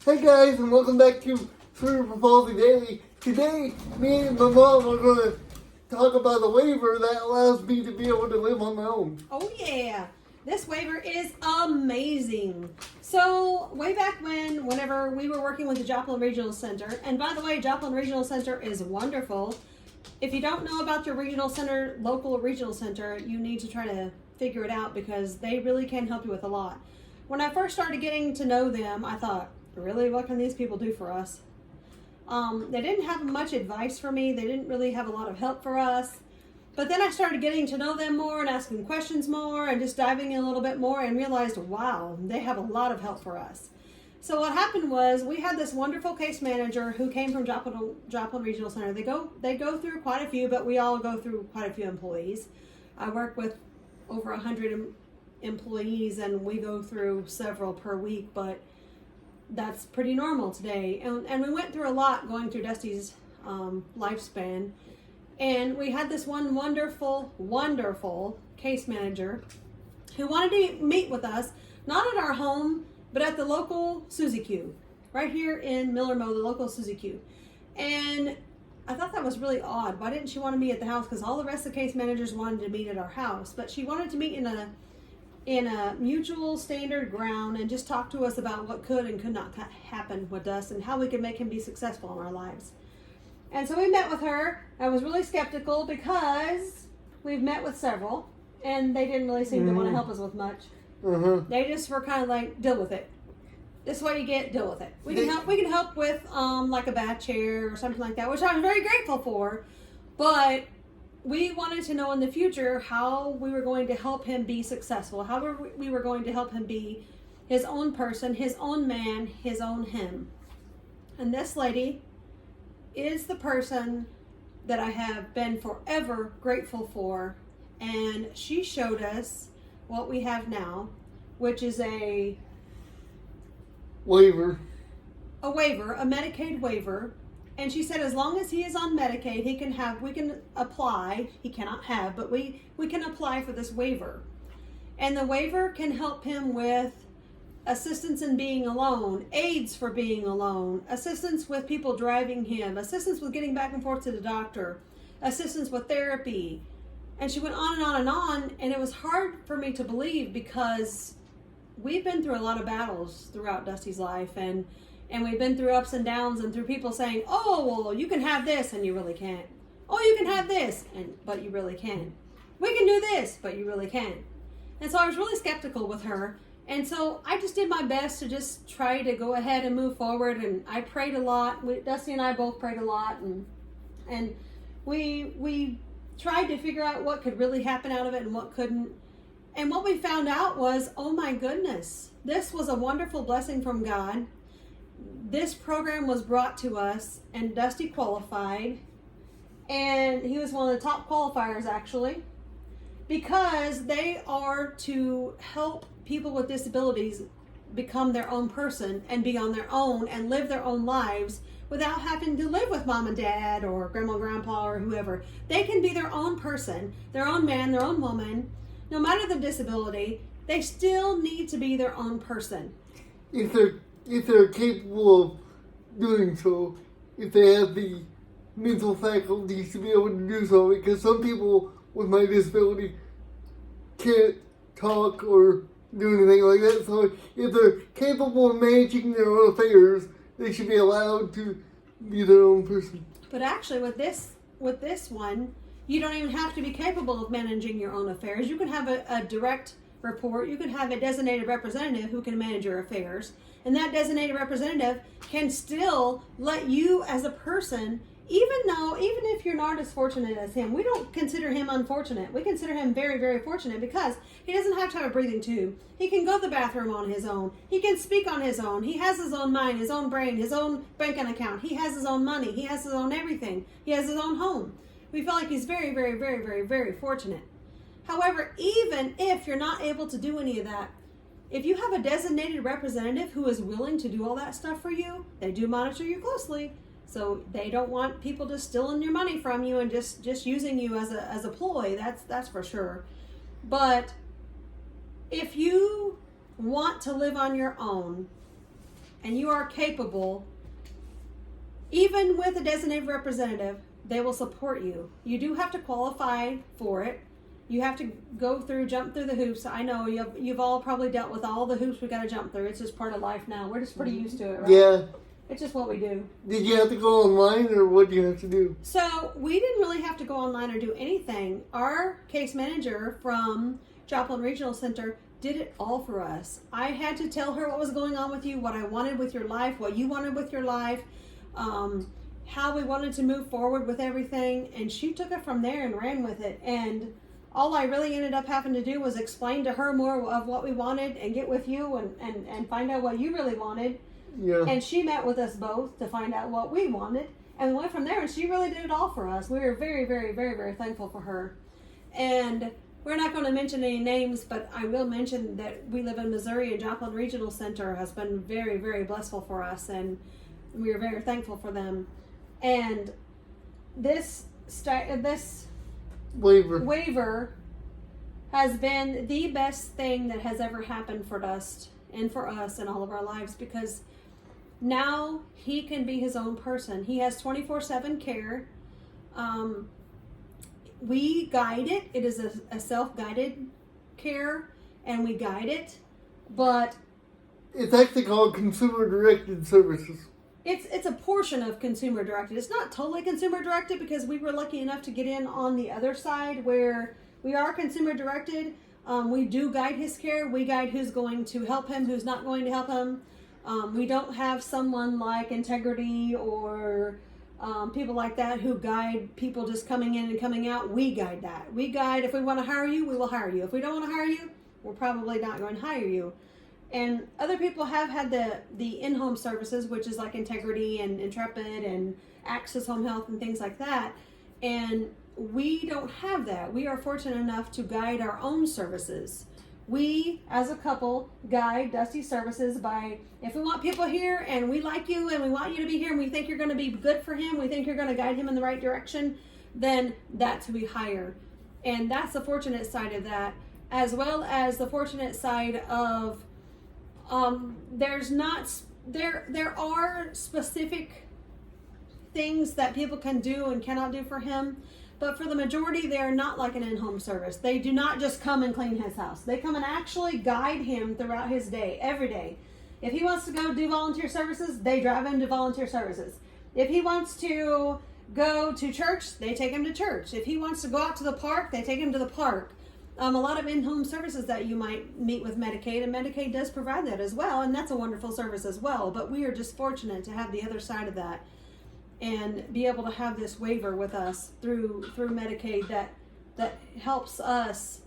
Hey guys, and welcome back to Cerebral Palsy Daily. Today, me and my mom are going to talk about a waiver that allows me to be able to live on my own. Oh yeah, this waiver is amazing. So way back whenever we were working with the Joplin Regional Center, and by the way, Joplin Regional Center is wonderful. If you don't know about your regional center, local regional center, you need to try to figure it out because they really can help you with a lot. When I first started getting to know them, I thought, really, what can these people do for us? They didn't have much advice for me. They didn't really have a lot of help for us. But then I started getting to know them more and asking questions more and just diving in a little bit more and realized, wow, they have a lot of help for us. So what happened was we had this wonderful case manager who came from Joplin Regional Center. They go through quite a few, but we all go through quite a few employees. I work with over 100 employees and we go through several per week, but that's pretty normal today. And we went through a lot going through Dusty's lifespan. And we had this one wonderful, wonderful case manager who wanted to meet with us, not at our home, but at the local Suzy Q, right here in Millermo, the local Suzy Q. And I thought that was really odd. Why didn't she want to meet at the house? Because all the rest of the case managers wanted to meet at our house, but she wanted to meet in a mutual standard ground and just talk to us about what could and could not happen with us and how we could make him be successful in our lives. And so we met with her. I was really skeptical because we've met with several and they didn't really seem to want to help us with much. They just were kind of like, deal with it. This is what you get, deal with it. We can help with like a bath chair or something like that, which I'm very grateful for. But we wanted to know in the future how we were going to help him be successful, how we were going to help him be his own person, his own man, his own him. And this lady is the person that I have been forever grateful for. And she showed us what we have now, which is a waiver, a Medicaid waiver. And she said as long as he is on Medicaid, we can apply. He cannot have, but we can apply for this waiver. And the waiver can help him with assistance in being alone, aids for being alone, assistance with people driving him, assistance with getting back and forth to the doctor, assistance with therapy. And she went on and on and on, and it was hard for me to believe because we've been through a lot of battles throughout Dusty's life, and we've been through ups and downs and through people saying, oh, well, you can have this, and you really can't. Oh, you can have this, but you really can't. We can do this, but you really can't. And so I was really skeptical with her. And so I just did my best to just try to go ahead and move forward. And I prayed a lot. Dusty and I both prayed a lot. And we tried to figure out what could really happen out of it and what couldn't. And what we found out was, oh my goodness, this was a wonderful blessing from God. This program was brought to us and Dusty qualified. And he was one of the top qualifiers actually, because they are to help people with disabilities become their own person and be on their own and live their own lives without having to live with mom and dad or grandma and grandpa or whoever. They can be their own person, their own man, their own woman. No matter the disability, they still need to be their own person. If they're capable of doing so, if they have the mental faculties to be able to do so, because some people with my disability can't talk or do anything like that. So if they're capable of managing their own affairs, they should be allowed to be their own person. But actually with this one, you don't even have to be capable of managing your own affairs. You can have a direct report. You can have a designated representative who can manage your affairs. And that designated representative can still let you as a person, even if you're not as fortunate as him, we don't consider him unfortunate. We consider him very, very fortunate because he doesn't have to have a breathing tube. He can go to the bathroom on his own. He can speak on his own. He has his own mind, his own brain, his own banking account. He has his own money. He has his own everything. He has his own home. We feel like he's very, very, very, very, very fortunate. However, even if you're not able to do any of that, if you have a designated representative who is willing to do all that stuff for you, they do monitor you closely. So they don't want people just stealing your money from you and just using you as a ploy. That's for sure. But if you want to live on your own and you are capable, even with a designated representative, they will support you. You do have to qualify for it. You have to jump through the hoops. I know you've all probably dealt with all the hoops we got to jump through. It's just part of life now. We're just pretty used to it, right? Yeah. It's just what we do. Did you have to go online, or what do you have to do? So we didn't really have to go online or do anything. Our case manager from Joplin Regional Center did it all for us. I had to tell her what was going on with you, what I wanted with your life, what you wanted with your life, how we wanted to move forward with everything, and she took it from there and ran with it. And all I really ended up having to do was explain to her more of what we wanted and get with you and find out what you really wanted. Yeah. And she met with us both to find out what we wanted, and we went from there, and she really did it all for us. We were very, very, very, very thankful for her. And we're not going to mention any names, but I will mention that we live in Missouri, and Joplin Regional Center has been very, very blissful for us, and we are very thankful for them. And this waiver has been the best thing that has ever happened for Dust and for us in all of our lives, because now he can be his own person. He has 24/7 care. We guide it. It is a self-guided care, and we guide it, but it's actually called consumer-directed services. It's a portion of consumer-directed. It's not totally consumer-directed, because we were lucky enough to get in on the other side where we are consumer-directed. We do guide his care. We guide who's going to help him, who's not going to help him. We don't have someone like Integrity or people like that who guide people just coming in and coming out. We guide that. We guide, if we want to hire you, we will hire you. If we don't want to hire you, we're probably not going to hire you. And other people have had the in-home services, which is like Integrity and Intrepid and Access Home Health and things like that. And we don't have that. We are fortunate enough to guide our own services. We, as a couple, guide Dusty Services by, if we want people here and we like you and we want you to be here and we think you're going to be good for him, we think you're going to guide him in the right direction, then that's who we hire. And that's the fortunate side of that, as well as the fortunate side of there are specific things that people can do and cannot do for him. But for the majority, they are not like an in-home service. They do not just come and clean his house. They come and actually guide him throughout his day, every day. If he wants to go do volunteer services, they drive him to volunteer services. If he wants to go to church, they take him to church. If he wants to go out to the park, they take him to the park. A lot of in-home services that you might meet with Medicaid, and Medicaid does provide that as well, and that's a wonderful service as well. But we are just fortunate to have the other side of that, and be able to have this waiver with us through Medicaid that helps us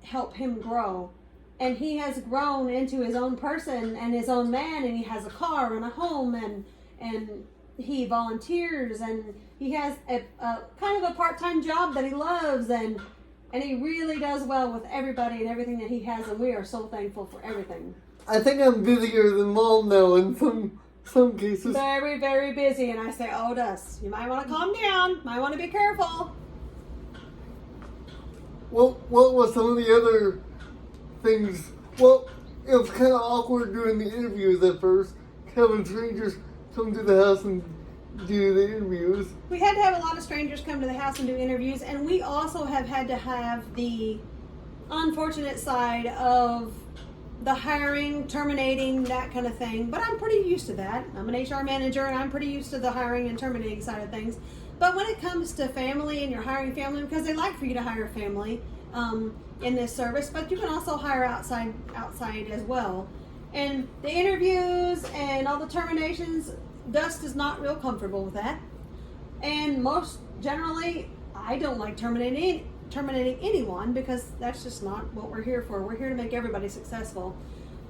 help him grow. And he has grown into his own person and his own man, and he has a car and a home, and he volunteers, and he has a kind of a part-time job that he loves, and he really does well with everybody and everything that he has, and we are so thankful for everything. I think I'm busier than Mom now in some cases. Very, very busy, and I say, oh, Dust, you might want to calm down, might want to be careful. Well, what was some of the other things? Well, it was kind of awkward during the interviews at first, having strangers come to the house and do the interviews. We had to have a lot of strangers come to the house and do interviews, and we also have had to have the unfortunate side of the hiring, terminating, that kind of thing. But I'm pretty used to that. I'm an HR manager, and I'm pretty used to the hiring and terminating side of things. But when it comes to family, and you're hiring family, because they like for you to hire family in this service, but you can also hire outside as well. And the interviews and all the terminations, Dust is not real comfortable with that. And most generally, I don't like terminating anyone, because that's just not what we're here for. We're here to make everybody successful.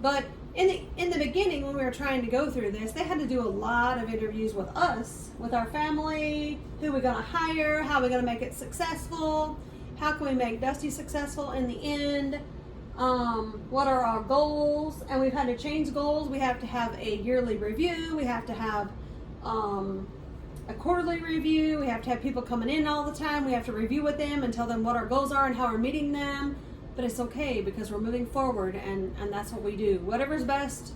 But in the beginning, when we were trying to go through this, they had to do a lot of interviews with us, with our family, who we're going to hire, how we're going to make it successful, how can we make Dusty successful in the end, what are our goals, and we've had to change goals. We have to have a yearly review, we have to have a quarterly review, we have to have people coming in all the time, we have to review with them and tell them what our goals are and how we're meeting them. But it's okay, because we're moving forward, and that's what we do. Whatever's best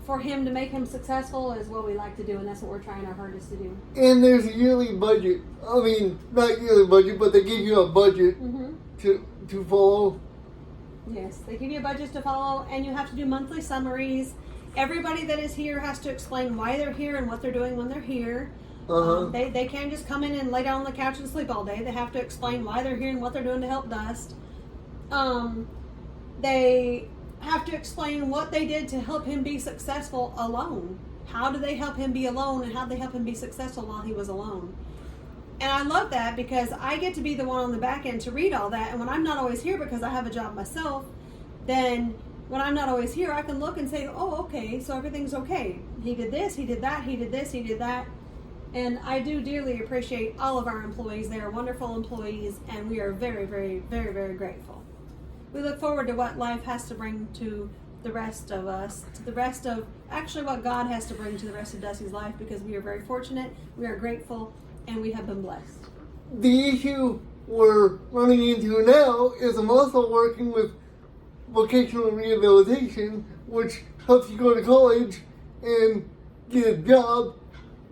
for him to make him successful is what we like to do, and that's what we're trying our hardest to do. And there's a yearly budget. I mean, not yearly budget, but they give you a budget to follow. Yes, they give you a budget to follow, and you have to do monthly summaries. Everybody that is here has to explain why they're here and what they're doing when they're here. They can't just come in and lay down on the couch and sleep all day. They have to explain why they're here and what they're doing to help Dust. They have to explain what they did to help him be successful alone. How did they help him be alone, and how did they help him be successful while he was alone? And I love that because I get to be the one on the back end to read all that. And when I'm not always here because I have a job myself, then when I'm not always here, I can look and say, oh, okay, so everything's okay. He did this, he did that, he did this, he did that. And I do dearly appreciate all of our employees. They are wonderful employees, and we are very, very, very, very grateful. We look forward to what life has to bring to the rest of us, to the rest of, actually what God has to bring to the rest of Dusty's life, because we are very fortunate, we are grateful, and we have been blessed. The issue we're running into now is I'm also working with vocational rehabilitation, which helps you go to college and get a job,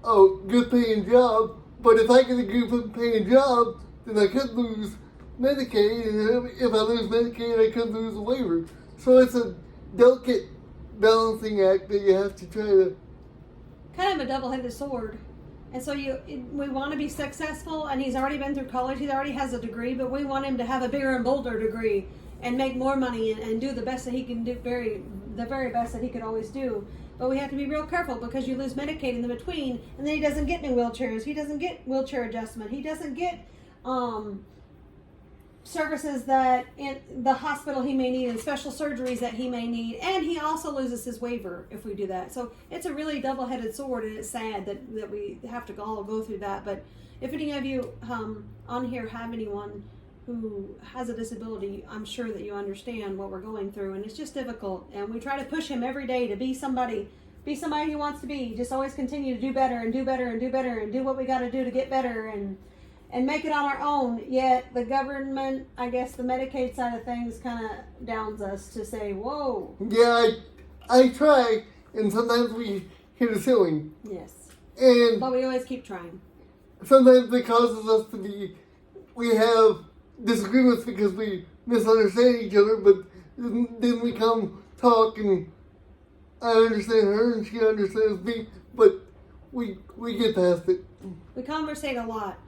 a good paying job. But if I get a good paying job, then I could lose Medicaid, and if I lose Medicaid, I could lose a waiver. So it's a delicate balancing act that you have to try to... Kind of a double-headed sword. And so we want to be successful, and he's already been through college, he already has a degree, but we want him to have a bigger and bolder degree and make more money and do the best that he can do, the very best that he could always do. But we have to be real careful because you lose Medicaid in the between, and then he doesn't get any wheelchairs, he doesn't get wheelchair adjustment, he doesn't get services that in the hospital he may need and special surgeries that he may need, and he also loses his waiver if we do that. So it's a really double-headed sword, and it's sad that we have to all go through that. But if any of you on here have anyone who has a disability, I'm sure that you understand what we're going through, and it's just difficult, and we try to push him every day to be somebody he wants to be. Just always continue to do better and do better and do better and do what we got to do to get better and make it on our own. Yet the government, I guess the Medicaid side of things kind of downs us to say, whoa. Yeah, I try, and sometimes we hit a ceiling. Yes. But we always keep trying. Sometimes it causes us we have disagreements because we misunderstand each other, but then we come talk, and I understand her and she understands me, but we get past it. We conversate a lot.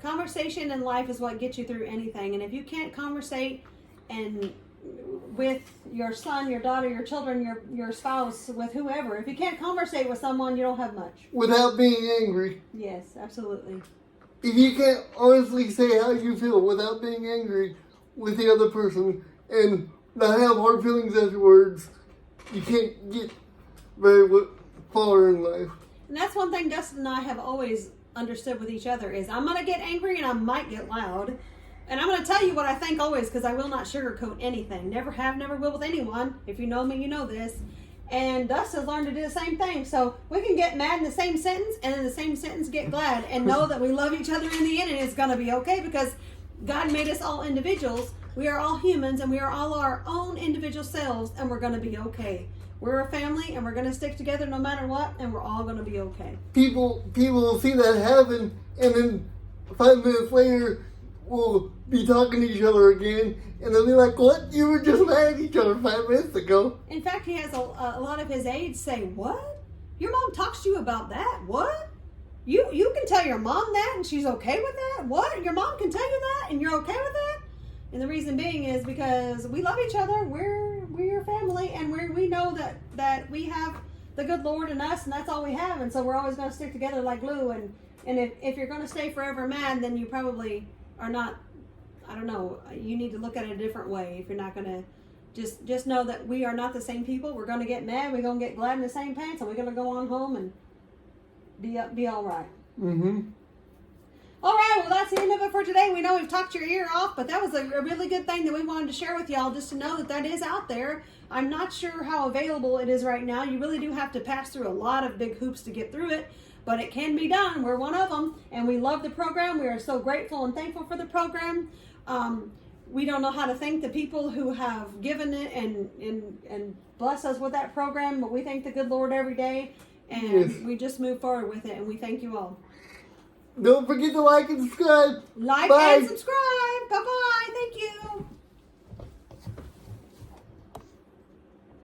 Conversation in life is what gets you through anything, and if you can't conversate and with your son, your daughter, your children, your spouse, with whoever, if you can't conversate with someone, you don't have much. Without being angry. Yes, absolutely. If you can't honestly say how you feel without being angry with the other person and not have hard feelings afterwards, you can't get very far in life. And that's one thing Dustin and I have always understood with each other is I'm going to get angry and I might get loud. And I'm going to tell you what I think always, because I will not sugarcoat anything. Never have, never will with anyone. If you know me, you know this. And Dustin has learned to do the same thing. So we can get mad in the same sentence and in the same sentence get glad and know that we love each other in the end, and it's going to be okay because God made us all individuals. We are all humans, and we are all our own individual selves, and we're going to be okay. We're a family, and we're going to stick together no matter what, and we're all going to be okay. People will see that happen, and then 5 minutes later, we'll be talking to each other again, and they'll be like, what? You were just mad at each other 5 minutes ago. In fact, he has a lot of his aides say, what? Your mom talks to you about that? What? You can tell your mom that, and she's okay with that? What? Your mom can tell you that, and you're okay with that? And the reason being is because we love each other. We're your family, and we know that we have the good Lord in us, and that's all we have. And so we're always going to stick together like glue. And if you're going to stay forever mad, then you probably are not. I don't know. You need to look at it a different way. If you're not going to just know that we are not the same people. We're going to get mad. We're going to get glad in the same pants, and we're going to go on home and be all right. Mm-hmm. All right, well, that's the end of it for today. We know we've talked your ear off, but that was a really good thing that we wanted to share with y'all, just to know that is out there. I'm not sure how available it is right now. You really do have to pass through a lot of big hoops to get through it, but it can be done. We're one of them, and we love the program. We are so grateful and thankful for the program. We don't know how to thank the people who have given it and blessed us with that program, but we thank the good Lord every day, and Yes. we just move forward with it, and we thank you all. Don't forget to like and subscribe. Like Bye. and subscribe.